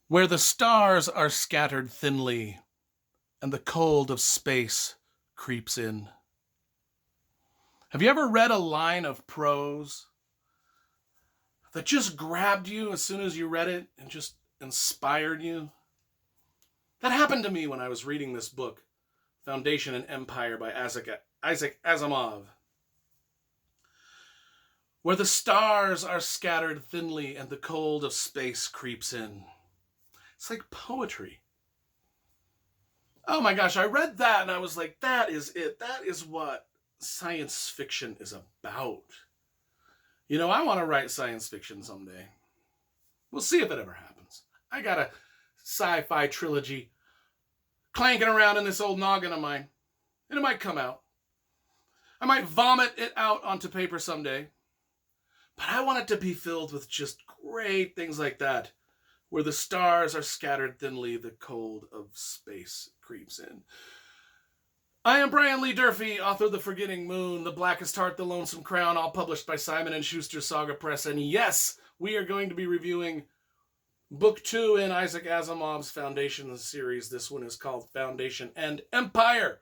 Where the stars are scattered thinly and the cold of space creeps in. Have you ever read a line of prose that just grabbed you as soon as you read it and just inspired you? That happened to me when I was reading this book, Foundation and Empire by Isaac Asimov. Where the stars are scattered thinly and the cold of space creeps in. It's like poetry. Oh my gosh, I read that and I was like, that is it. That is what science fiction is about. You know, I want to write science fiction someday. We'll see if it ever happens. I got a sci-fi trilogy clanking around in this old noggin of mine, and it might come out. I might vomit it out onto paper someday, but I want it to be filled with just great things like that, where the stars are scattered thinly, the cold of space creeps in. I am Brian Lee Durfee, author of The Forgetting Moon, The Blackest Heart, The Lonesome Crown, all published by Simon & Schuster Saga Press. And yes, we are going to be reviewing Book 2 in Isaac Asimov's Foundation series. This one is called Foundation and Empire.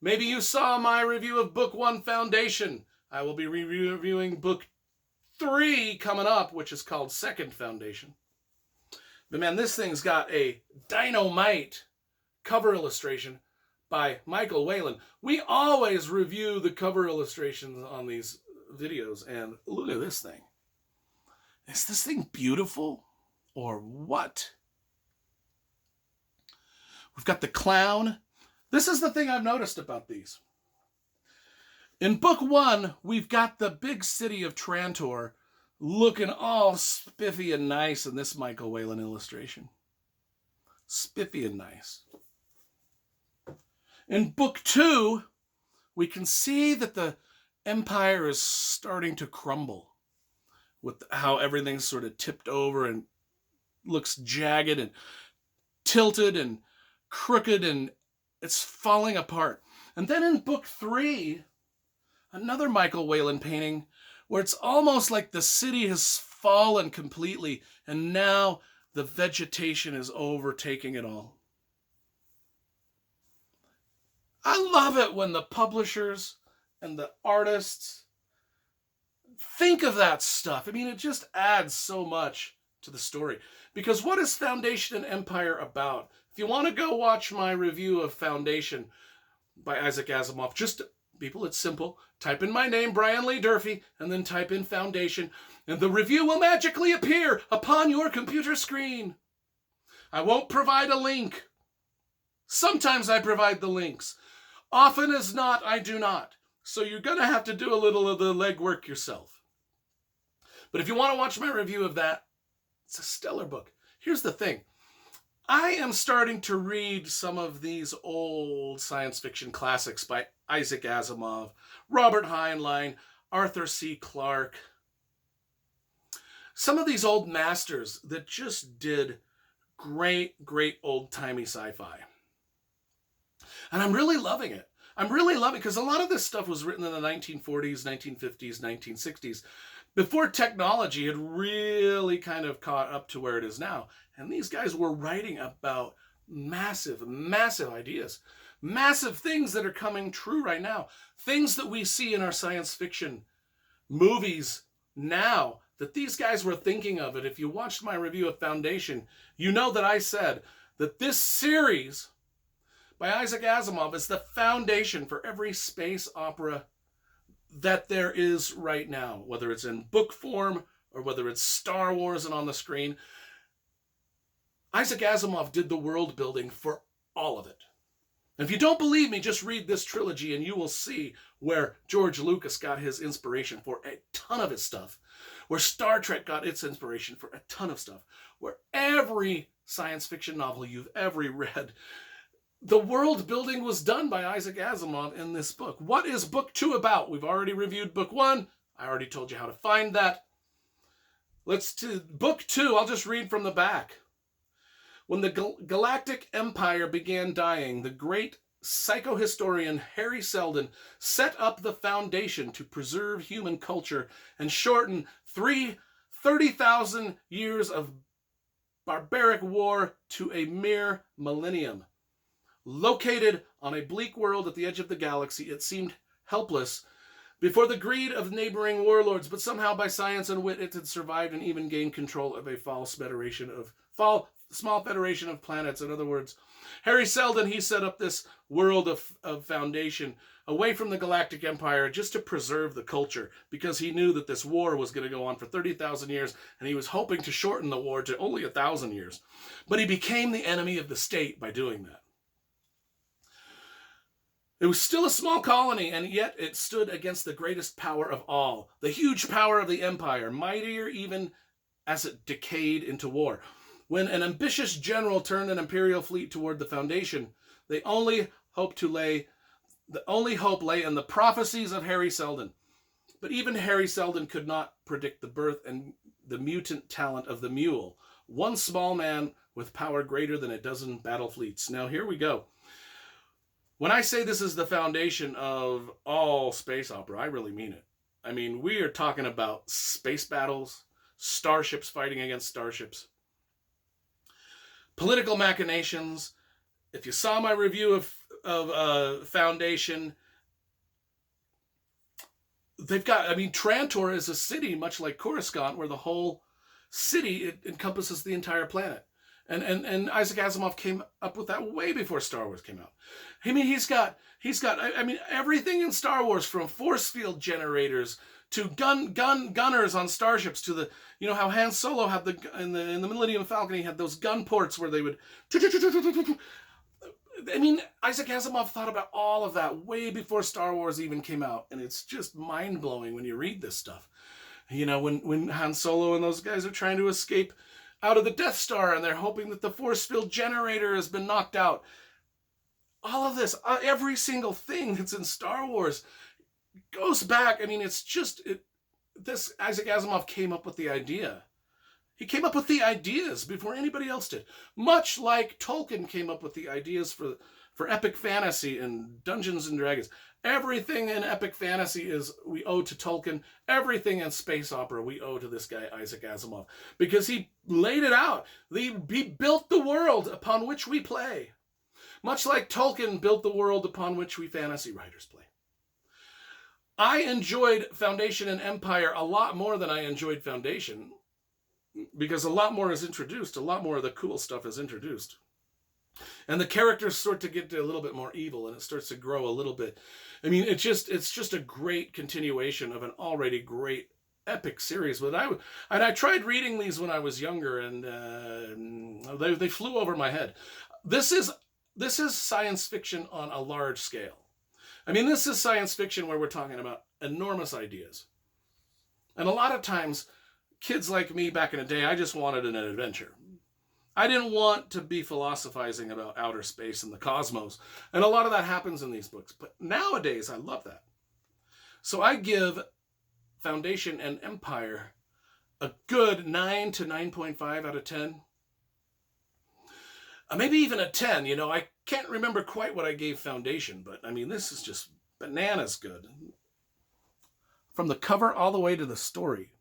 Maybe you saw my review of Book 1, Foundation. I will be reviewing Book 3 coming up, which is called Second Foundation. But man, this thing's got a dynamite cover illustration by Michael Whelan. We always review the cover illustrations on these videos, and look at this thing. Is this thing beautiful or what? We've got the clown. This is the thing I've noticed about these. In Book 1, we've got the big city of Trantor looking all spiffy and nice in this Michael Whelan illustration. Spiffy and nice. In Book 2, we can see that the empire is starting to crumble with how everything's sort of tipped over and looks jagged and tilted and crooked, and it's falling apart. And then in Book 3, another Michael Whelan painting where it's almost like the city has fallen completely and now the vegetation is overtaking it all. I love it when the publishers and the artists think of that stuff. I mean, it just adds so much to the story. Because what is Foundation and Empire about? If you want to go watch my review of Foundation by Isaac Asimov, just people, it's simple. Type in my name, Brian Lee Durfee, and then type in Foundation, and the review will magically appear upon your computer screen. I won't provide a link. Sometimes I provide the links. Often as not, I do not. So you're going to have to do a little of the legwork yourself. But if you want to watch my review of that, it's a stellar book. Here's the thing. I am starting to read some of these old science fiction classics by Isaac Asimov, Robert Heinlein, Arthur C. Clarke. Some of these old masters that just did great old-timey sci-fi. And I'm really loving it. I'm really loving it because a lot of this stuff was written in the 1940s, 1950s, 1960s, before technology had really kind of caught up to where it is now. And these guys were writing about massive ideas, massive things that are coming true right now, things that we see in our science fiction movies now that these guys were thinking of. And if you watched my review of Foundation, you know that I said that this series by Isaac Asimov is the foundation for every space opera that there is right now, whether it's in book form or whether it's Star Wars and on the screen. Isaac Asimov did the world building for all of it. And if you don't believe me, just read this trilogy and you will see where George Lucas got his inspiration for a ton of his stuff, where Star Trek got its inspiration for a ton of stuff, where every science fiction novel you've ever read, the world building was done by Isaac Asimov in this book. What is Book 2 about? We've already reviewed Book 1. I already told you how to find that. Let's do Book 2. I'll just read from the back. When the Galactic Empire began dying, the great psychohistorian Harry Seldon set up the foundation to preserve human culture and shorten 30,000 years of barbaric war to a mere millennium. Located on a bleak world at the edge of the galaxy, it seemed helpless before the greed of neighboring warlords, but somehow by science and wit it had survived and even gained control of a small federation of planets. In other words, Harry Seldon, he set up this world of foundation away from the Galactic Empire just to preserve the culture, because he knew that this war was going to go on for 30,000 years, and he was hoping to shorten the war to only 1,000 years. But he became the enemy of the state by doing that. It was still a small colony, and yet it stood against the greatest power of all, the huge power of the Empire, mightier even as it decayed into war. When an ambitious general turned an imperial fleet toward the Foundation, the only hope lay in the prophecies of Harry Seldon. But even Harry Seldon could not predict the birth and the mutant talent of the Mule, one small man with power greater than a dozen battle fleets. Now here we go. When I say this is the foundation of all space opera, I really mean it. I mean, we are talking about space battles, starships fighting against starships, political machinations. If you saw my review of Foundation, they've got, I mean, Trantor is a city, much like Coruscant, where the whole city encompasses the entire planet. And Isaac Asimov came up with that way before Star Wars came out. I mean, he's got everything in Star Wars, from force field generators to gunners on starships, to the, you know, how Han Solo had in the Millennium Falcon, he had those gun ports where they would. I mean, Isaac Asimov thought about all of that way before Star Wars even came out, and it's just mind blowing when you read this stuff. You know, when Han Solo and those guys are trying to escape out of the Death Star, and they're hoping that the force field generator has been knocked out. All of this, every single thing that's in Star Wars goes back. I mean, it's just, this Isaac Asimov came up with the idea. He came up with the ideas before anybody else did. Much like Tolkien came up with the ideas for epic fantasy and Dungeons and Dragons. Everything in epic fantasy we owe to Tolkien. Everything in space opera we owe to this guy, Isaac Asimov, because he laid it out. He built the world upon which we play, much like Tolkien built the world upon which we fantasy writers play. I enjoyed Foundation and Empire a lot more than I enjoyed Foundation, because a lot more is introduced. A lot more of the cool stuff is introduced. And the characters start to get a little bit more evil, and it starts to grow a little bit. I mean, it's just a great continuation of an already great epic series. But I tried reading these when I was younger, and they flew over my head. This is science fiction on a large scale. I mean, this is science fiction where we're talking about enormous ideas. And a lot of times, kids like me back in the day, I just wanted an adventure. I didn't want to be philosophizing about outer space and the cosmos. And a lot of that happens in these books. But nowadays, I love that. So I give Foundation and Empire a good 9 to 9.5 out of 10. Maybe even a 10. You know, I can't remember quite what I gave Foundation. But, I mean, this is just bananas good. From the cover all the way to the story.